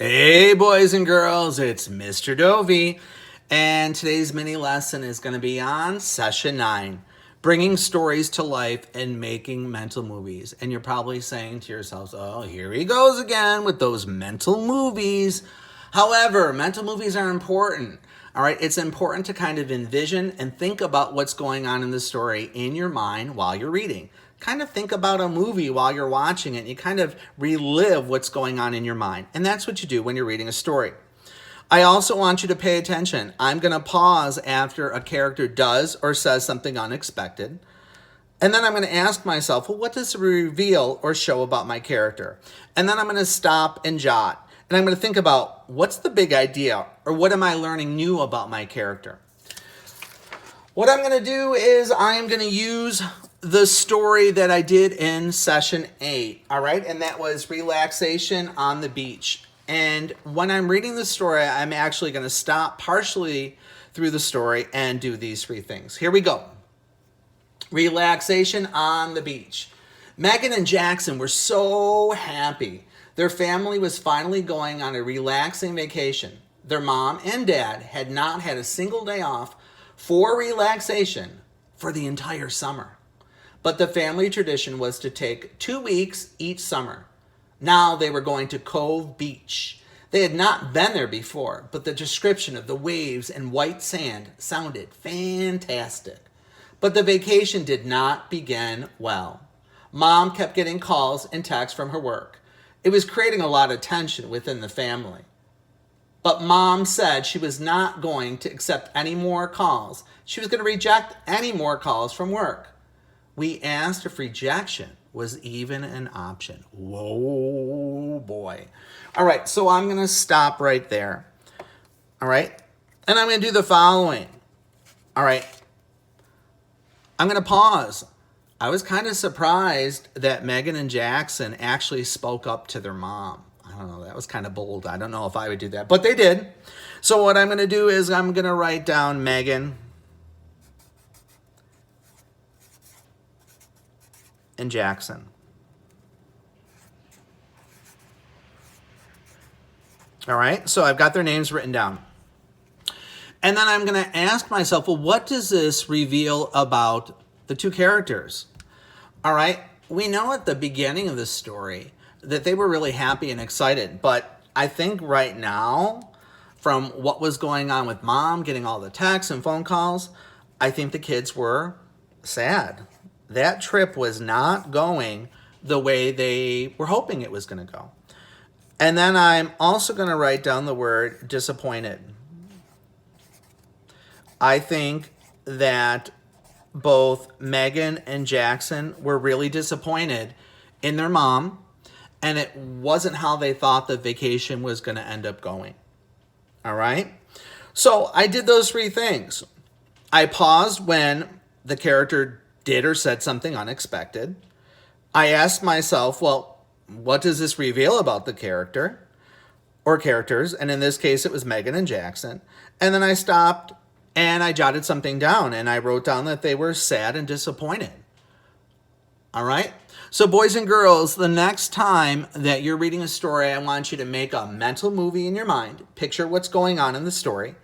Hey, boys and girls, it's Mr. Dovey, and today's mini lesson is going to be on session 9, bringing stories to life and making mental movies. And you're probably saying to yourselves, oh, here he goes again with those mental movies. However, mental movies are important. All right, it's important to kind of envision and think about what's going on in the story in your mind while you're reading. Kind of think about a movie while you're watching it. You kind of relive what's going on in your mind. And that's what you do when you're reading a story. I also want you to pay attention. I'm going to pause after a character does or says something unexpected. And then I'm going to ask myself, well, what does it reveal or show about my character? And then I'm going to stop and jot. And I'm going to think about what's the big idea or what am I learning new about my character? What I'm going to do is I'm going to use the story that I did in session 8, all right? And that was relaxation on the beach. And when I'm reading the story, I'm actually going to stop partially through the story and do these 3 things. Here we go. Relaxation on the beach. Megan and Jackson were so happy. Their family was finally going on a relaxing vacation. Their mom and dad had not had a single day off for relaxation for the entire summer. But the family tradition was to take 2 weeks each summer. Now they were going to Cove Beach. They had not been there before, but the description of the waves and white sand sounded fantastic. But the vacation did not begin well. Mom kept getting calls and texts from her work. It was creating a lot of tension within the family. But Mom said she was not going to accept any more calls. She was going to reject any more calls from work. We asked if rejection was even an option. Whoa, boy. All right, so I'm going to stop right there. All right, and I'm going to do the following. All right, I'm going to pause. I was kind of surprised that Megan and Jackson actually spoke up to their mom. I don't know, that was kind of bold. I don't know if I would do that, but they did. So what I'm going to do is I'm going to write down Megan and Jackson. All right, so I've got their names written down. And then I'm going to ask myself, well, what does this reveal about the 2 characters? All right, we know at the beginning of the story that they were really happy and excited, but I think right now, from what was going on with Mom, getting all the texts and phone calls, I think the kids were sad. That trip was not going the way they were hoping it was going to go. And then I'm also going to write down the word disappointed. I think that both Megan and Jackson were really disappointed in their mom, and it wasn't how they thought the vacation was going to end up going. All right? So I did those 3 things. I paused when the character did or said something unexpected. I asked myself, well, what does this reveal about the character or characters? And in this case, it was Megan and Jackson. And then I stopped and I jotted something down and I wrote down that they were sad and disappointed. All right. So boys and girls, the next time that you're reading a story, I want you to make a mental movie in your mind. Picture what's going on in the story.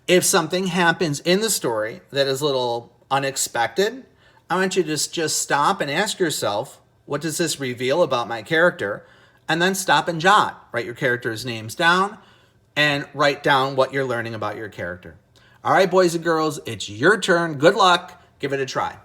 If something happens in the story that is a little unexpected, I want you to just stop and ask yourself, what does this reveal about my character? And then stop and jot. Write your character's names down and write down what you're learning about your character. All right, boys and girls, it's your turn. Good luck. Give it a try.